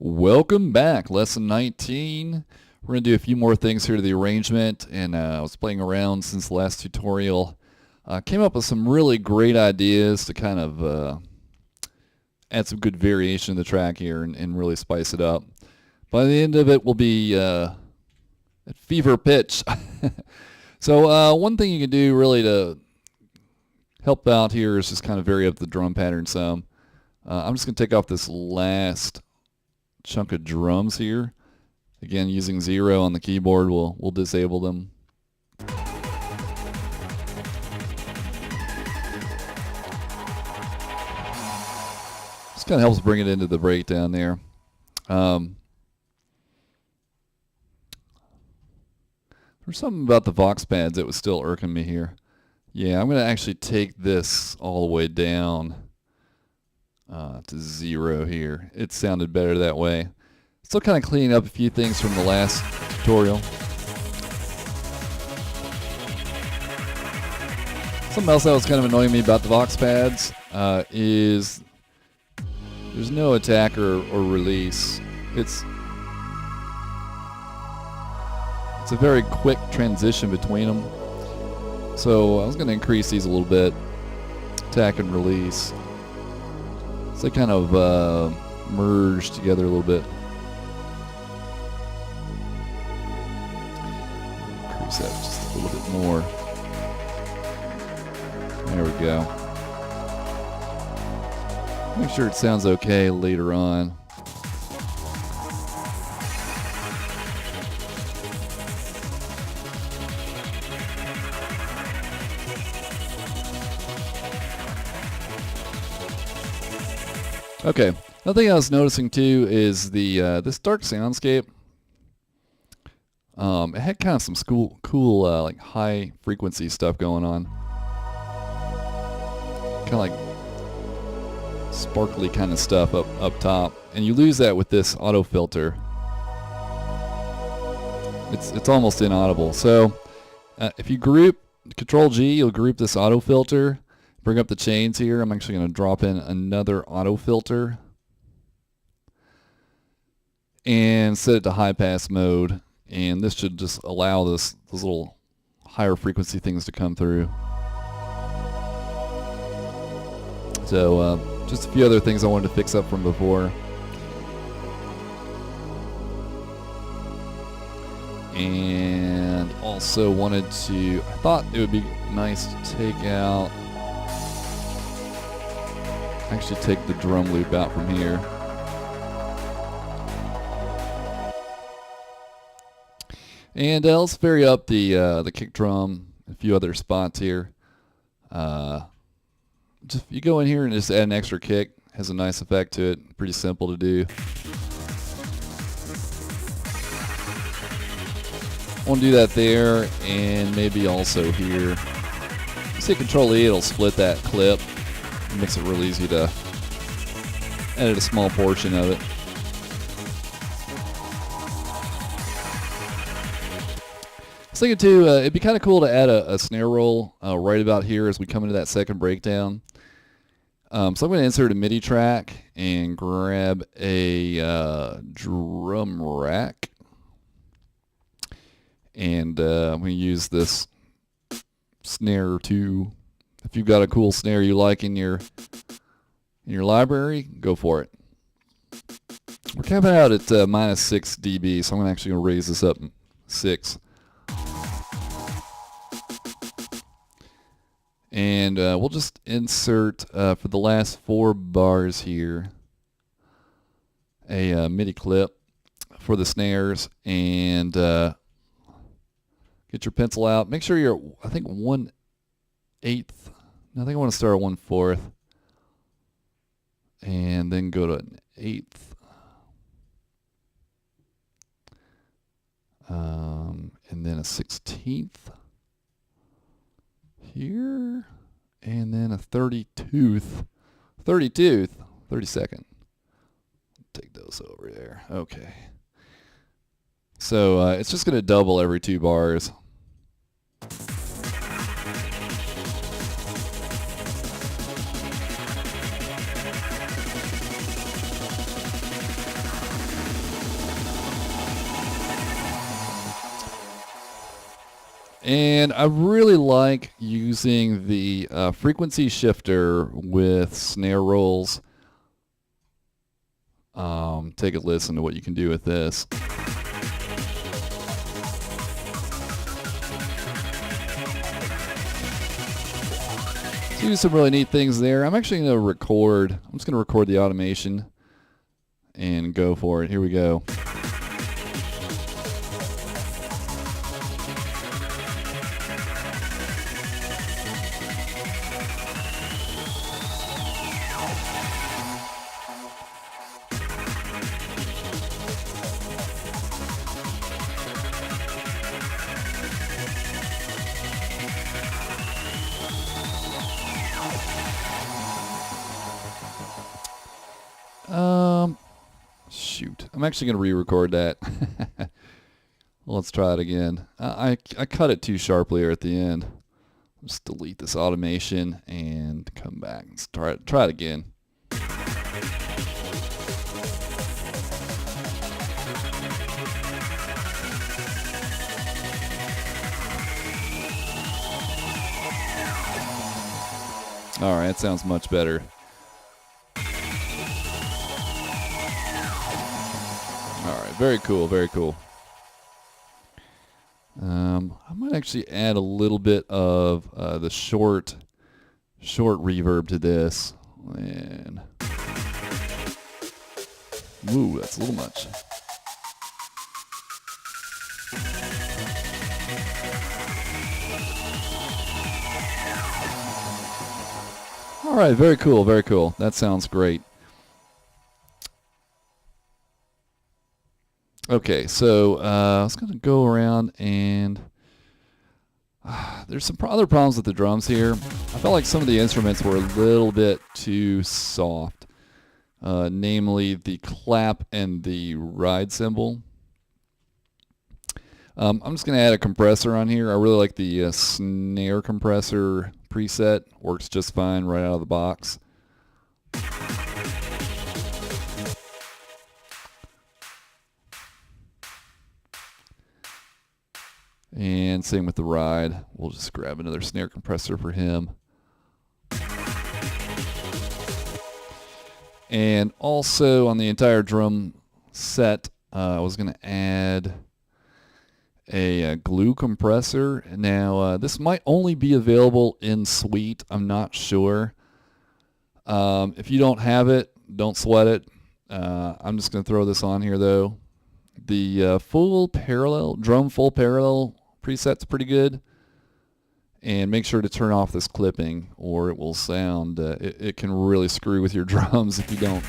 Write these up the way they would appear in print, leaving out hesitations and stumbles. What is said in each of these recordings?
Welcome back, lesson 19. We're going to do a few more things here to the arrangement, and I was playing around since the last tutorial. Came up with some really great ideas to kind of add some good variation to the track here and really spice it up. By the end of it, we'll be at fever pitch. So one thing you can do really to help out here is just kind of vary up the drum pattern some. I'm just going to take off this last chunk of drums here. Again, using 0 on the keyboard, we'll disable them. Just kind of helps bring it into the breakdown there. There's something about the Vox pads that was still irking me here. Yeah, I'm going to actually take this all the way down to 0 here. It sounded better that way. Still kind of cleaning up a few things from the last tutorial. Something else that was kind of annoying me about the Vox pads is there's no attack or release. It's a very quick transition between them. So I was going to increase these a little bit, attack and release. So they kind of merge together a little bit. Increase that just a little bit more. There we go. Make sure it sounds okay later on. Okay, another thing I was noticing too is the this dark soundscape. It had kind of some cool like high frequency stuff going on. Kind of like sparkly kind of stuff up top, and you lose that with this auto filter. It's almost inaudible. So if you group Control G, you'll group this auto filter. Bring up the chains here. I'm actually going to drop in another auto filter and set it to high pass mode, and this should just allow those little higher frequency things to come through. So just a few other things I wanted to fix up from before. And also I thought it would be nice to take out, actually take the drum loop out from here. And let's vary up the kick drum, a few other spots here. Just you go in here and just add an extra kick. Has a nice effect to it. Pretty simple to do. Want to do that there, and maybe also here. You see Control E, it'll split that clip. It makes it real easy to edit a small portion of it. I was thinking too, it'd be kind of cool to add a snare roll right about here as we come into that second breakdown. So I'm going to insert a MIDI track and grab a drum rack. And I'm going to use this snare to, if you've got a cool snare you like in your library, go for it. We're capping out at minus 6 dB, so I'm actually going to raise this up 6. And we'll just insert, for the last 4 bars here, a MIDI clip for the snares, and get your pencil out. Make sure you're, I think, 1/8. I think I want to start at 1/4. And then go to an 1/8. And then a 1/16 here. And then a 32th. 32nd. Take those over there. Okay. So it's just going to double every 2 bars. And I really like using the frequency shifter with snare rolls. Take a listen to what you can do with this. So do some really neat things there. I'm actually going to record. I'm just going to record the automation and go for it. Here we go. Shoot. I'm actually going to re-record that. Let's try it again. I cut it too sharply here at the end. Just delete this automation and come back and try it again. All right, that sounds much better. All right, very cool, very cool. I might actually add a little bit of the short reverb to this. And ooh, that's a little much. All right, very cool, very cool. That sounds great. Okay, so I was going to go around and there's some other problems with the drums here. I felt like some of the instruments were a little bit too soft, namely the clap and the ride cymbal. I'm just going to add a compressor on here. I really like the snare compressor preset. Works just fine right out of the box. And same with the ride. We'll just grab another snare compressor for him. And also on the entire drum set, I was going to add a glue compressor. Now, this might only be available in Suite. I'm not sure. If you don't have it, don't sweat it. I'm just going to throw this on here, though. The full parallel preset's pretty good. And make sure to turn off this clipping or it will sound, it can really screw with your drums if you don't.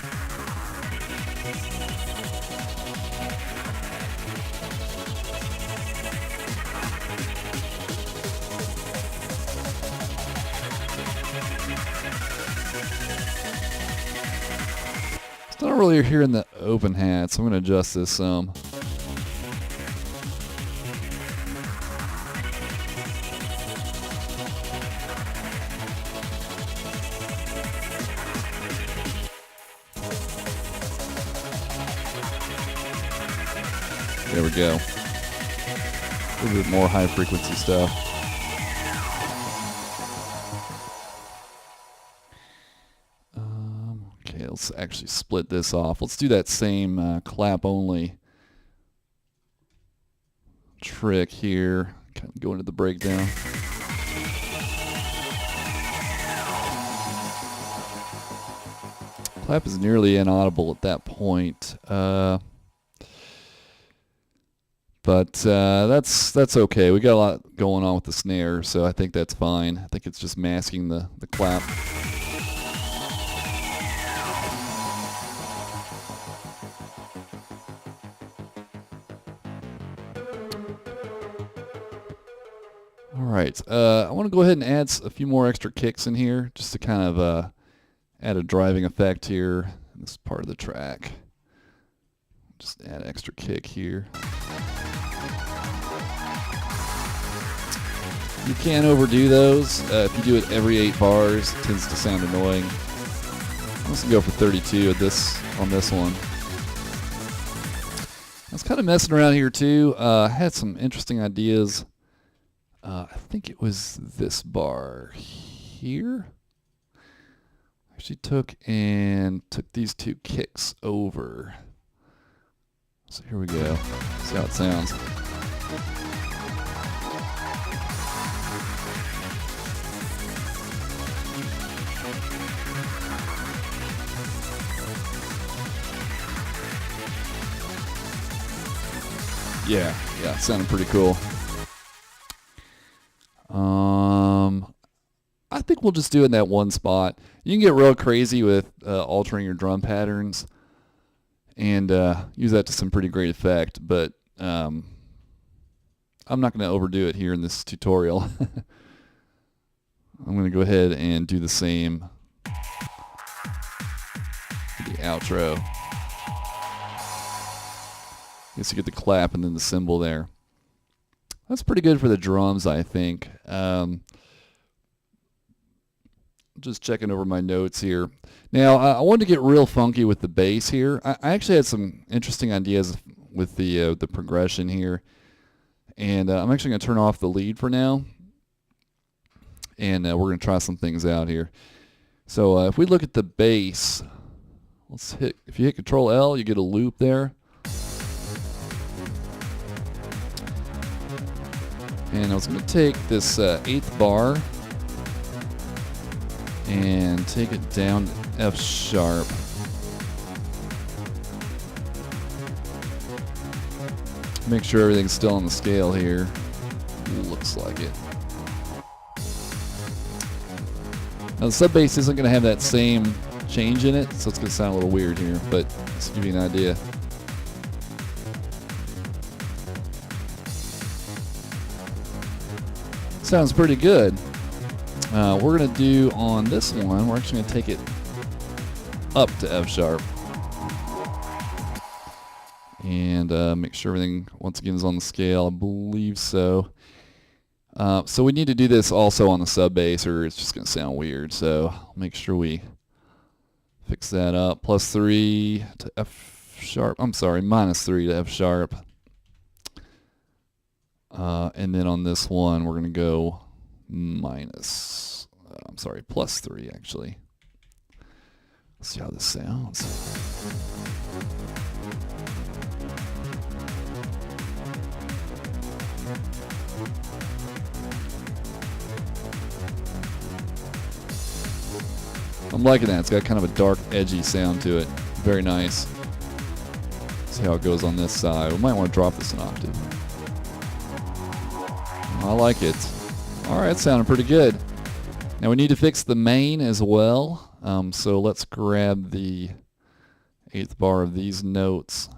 It's not really hearing the open hat, so I'm going to adjust this some. There we go. A little bit more high frequency stuff. Okay, let's actually split this off. Let's do that same clap only trick here. Kind of go into the breakdown. Clap is nearly inaudible at that point. But that's okay. We got a lot going on with the snare, so I think that's fine. I think it's just masking the clap. All right. I want to go ahead and add a few more extra kicks in here, just to kind of add a driving effect here in this part of the track. Just add extra kick here. You can't overdo those. If you do it every 8 bars, it tends to sound annoying. I'm just going to go for 32 on this one. I was kind of messing around here too. I had some interesting ideas. I think it was this bar here. Actually took these two kicks over. So here we go. See how it sounds. Yeah, it sounded pretty cool. I think we'll just do it in that one spot. You can get real crazy with altering your drum patterns and use that to some pretty great effect, but I'm not going to overdo it here in this tutorial. I'm going to go ahead and do the same for the outro. I guess you get the clap and then the cymbal there. That's pretty good for the drums, I think. Just checking over my notes here. Now, I wanted to get real funky with the bass here. I actually had some interesting ideas with the progression here. And I'm actually going to turn off the lead for now. And we're going to try some things out here. So if we look at the bass, if you hit Control L, you get a loop there. And I was going to take this 8th bar and take it down to F sharp. Make sure everything's still on the scale here. Looks like it. Now the sub bass isn't going to have that same change in it, so it's going to sound a little weird here, but just to give you an idea. Sounds pretty good. We're going to do on this one, we're actually going to take it up to F sharp. And make sure everything, once again, is on the scale. I believe so. So we need to do this also on the sub bass or it's just going to sound weird. So I'll make sure we fix that up. +3 to F sharp. I'm sorry, -3 to F sharp. And then on this one, we're going to go +3 actually. Let's see how this sounds. I'm liking that. It's got kind of a dark, edgy sound to it. Very nice. See how it goes on this side. We might want to drop this an octave. I like it. All right, it's sounding pretty good. Now we need to fix the main as well. So let's grab the 8th bar of these notes.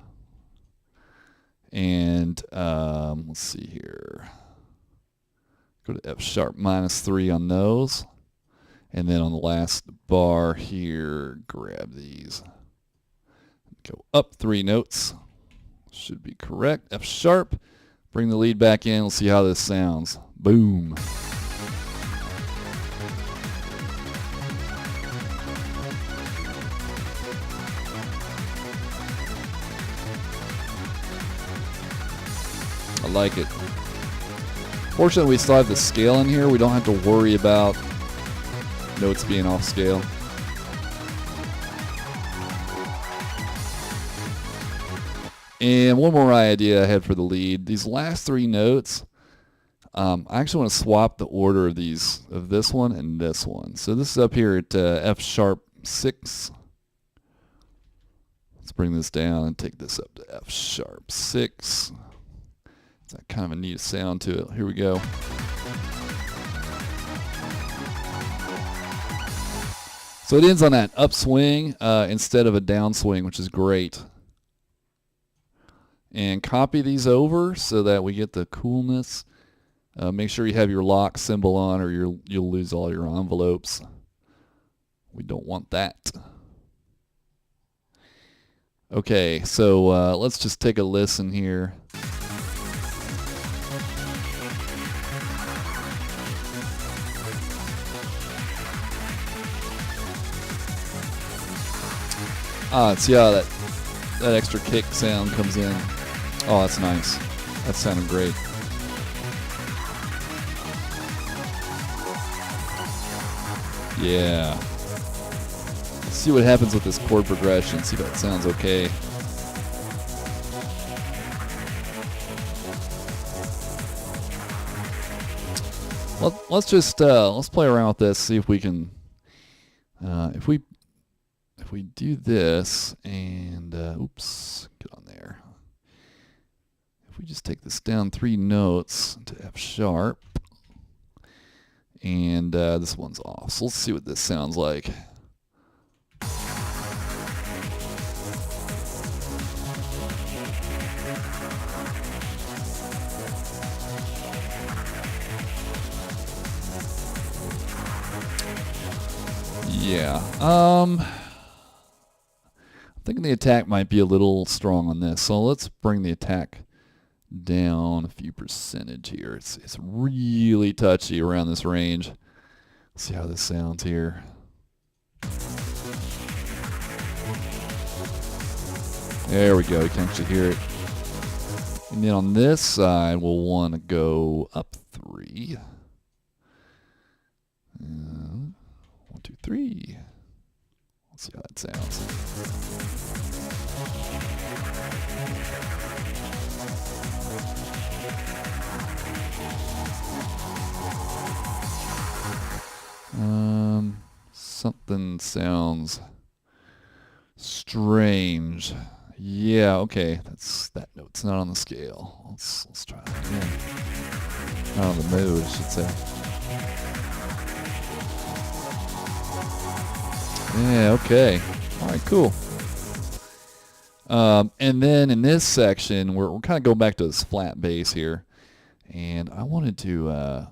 And let's see here. Go to F sharp -3 on those. And then on the last bar here, grab these. Go up 3 notes. Should be correct. F sharp. Bring the lead back in. Let's see how this sounds. Boom. I like it. Fortunately, we still have the scale in here. We don't have to worry about notes being off scale. And one more idea I had for the lead. These last 3 notes, I actually want to swap the order of this one and this one. So this is up here at F sharp 6. Let's bring this down and take this up to F sharp 6. It's got kind of a neat sound to it. Here we go. So it ends on that upswing instead of a downswing, which is great. And copy these over so that we get the coolness. Make sure you have your lock symbol on or you'll lose all your envelopes. We don't want that. Okay, so let's just take a listen here. See how that extra kick sound comes in. Oh, that's nice. That's sounding great. Yeah. Let's see what happens with this chord progression. See if that sounds okay. Let's play around with this. See if we can. If we do this and oops, get on there. If we just take this down 3 notes to F sharp, and this one's off. So let's see what this sounds like. Yeah. I'm thinking the attack might be a little strong on this, so let's bring the attack down a few percentage here. It's really touchy around this range. Let's see how this sounds here. There we go. You can actually hear it. And then on this side, we'll want to go up 3. 1, 2, 3. Let's see how that sounds. Something sounds strange. Yeah, okay. That note's not on the scale. Let's try that again. Not on the mode, I should say. Yeah, okay. All right, cool. And then in this section, we're kind of going back to this flat bass here. And I wanted to, I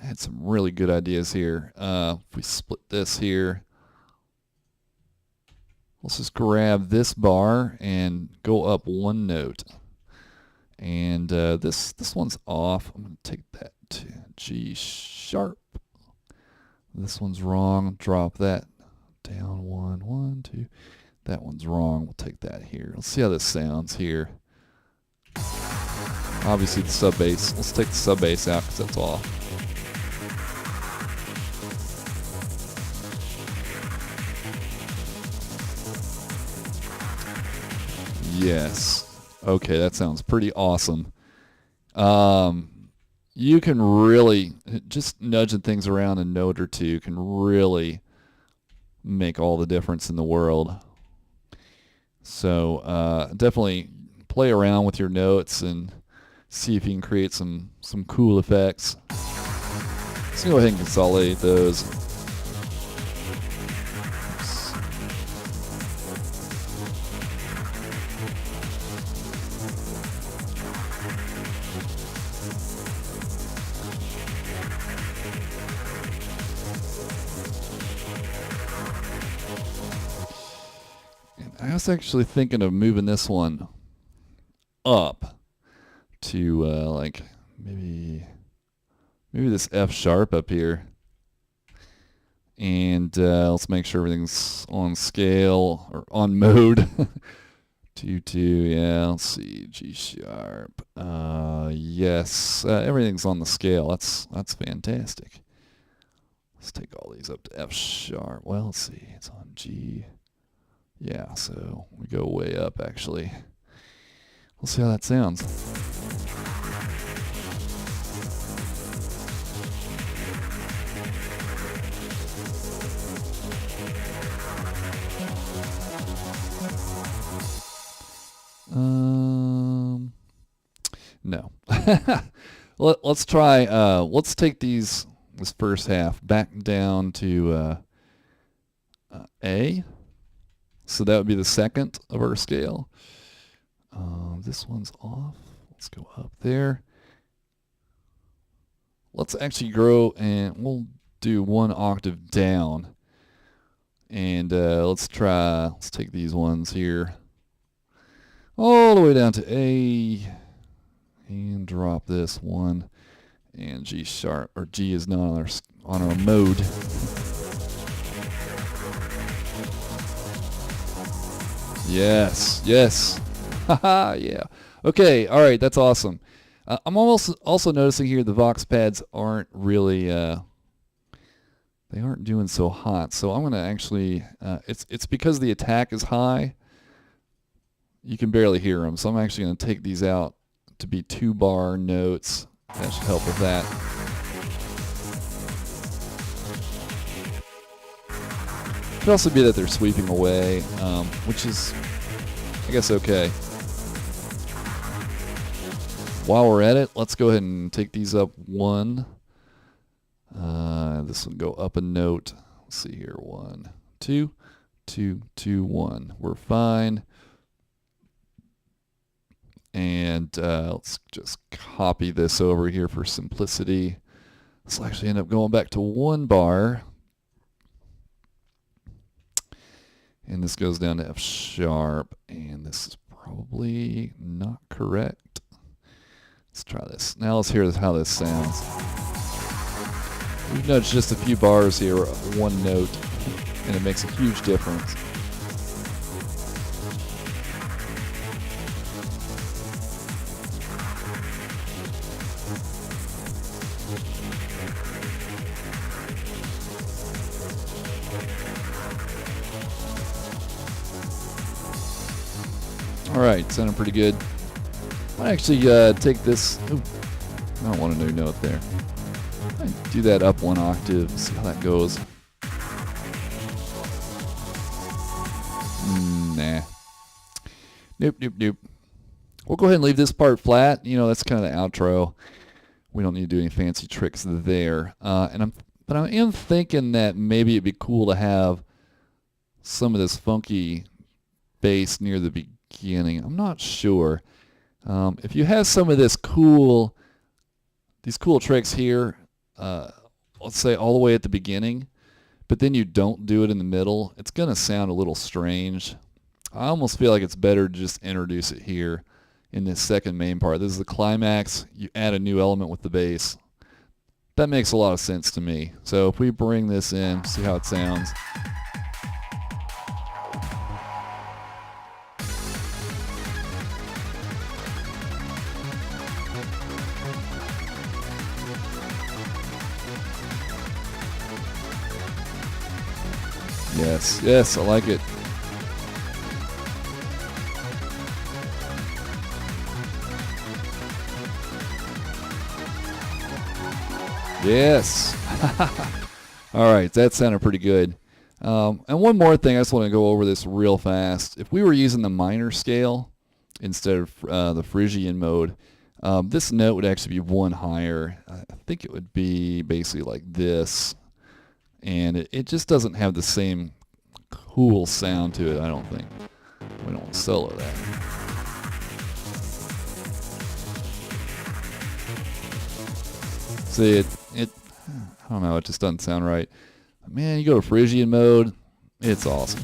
had some really good ideas here. If we split this here, let's just grab this bar and go up 1 note. And this one's off. I'm going to take that to G sharp. This one's wrong. Drop that down 1, 1, 2. That one's wrong. We'll take that here. Let's see how this sounds here. Obviously the sub bass. Let's take the sub bass out because that's off. Yes. Okay, that sounds pretty awesome. You can really, just nudging things around a note or two can really make all the difference in the world. So definitely play around with your notes and see if you can create some cool effects. Let's go ahead and consolidate those. I was actually thinking of moving this one up to like maybe this F sharp up here, and let's make sure everything's on scale or on mode. 2 2, yeah. Let's see, G sharp. Yes, everything's on the scale. That's fantastic. Let's take all these up to F sharp. Well, let's see, it's on G. Yeah, so we go way up actually. We'll see how that sounds. No. Let's try, let's take this first half back down to A. So that would be the second of our scale. This one's off. Let's go up there. Let's actually grow, and we'll do 1 octave down. And let's take these ones here all the way down to A, and drop this one, and G sharp, or G is not on our mode. Yes, yes. Haha, yeah. Okay, all right, that's awesome. I'm also noticing here the Vox pads aren't really, they're they aren't doing so hot. So I'm going to actually, it's because the attack is high, you can barely hear them. So I'm actually going to take these out to be 2-bar notes. That should help with that. Could also be that they're sweeping away, which is, I guess, okay. While we're at it, let's go ahead and take these up one. This will go up a note. Let's see here. 1, 2, 2, 2, 1. We're fine. And let's just copy this over here for simplicity. This will actually end up going back to 1 bar. And this goes down to F sharp. And this is probably not correct. Let's try this. Now let's hear how this sounds. We've nudged just a few bars here, 1 note, and it makes a huge difference. All right, sounding pretty good. I actually take this. Ooh, I don't want a new note there. I do that up 1 octave. See how that goes. Nah. Nope, nope, nope. We'll go ahead and leave this part flat. You know, that's kind of the outro. We don't need to do any fancy tricks there. But I am thinking that maybe it'd be cool to have some of this funky bass near the beginning. I'm not sure. If you have some of these cool tricks here, let's say all the way at the beginning, but then you don't do it in the middle, it's going to sound a little strange. I almost feel like it's better to just introduce it here in this second main part. This is the climax. You add a new element with the bass. That makes a lot of sense to me. So if we bring this in, see how it sounds. Yes, yes, I like it. Yes. All right, that sounded pretty good. And one more thing, I just want to go over this real fast. If we were using the minor scale instead of the Phrygian mode, this note would actually be 1 higher. I think it would be basically like this. And it just doesn't have the same cool sound to it, I don't think. We don't want to solo that. See, I don't know, it just doesn't sound right. Man, you go to Phrygian mode, it's awesome.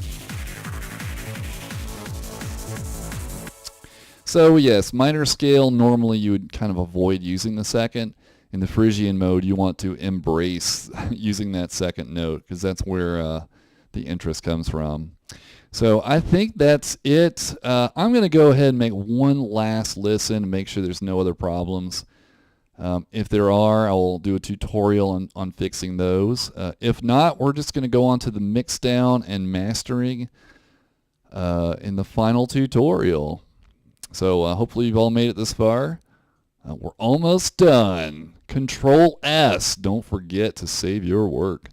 So yes, minor scale, normally you would kind of avoid using the second. In the Phrygian mode, you want to embrace using that second note because that's where the interest comes from. So I think that's it. I'm going to go ahead and make one last listen and make sure there's no other problems. If there are, I will do a tutorial on fixing those. If not, we're just going to go on to the mix down and mastering in the final tutorial. So hopefully you've all made it this far. We're almost done. Control S. Don't forget to save your work.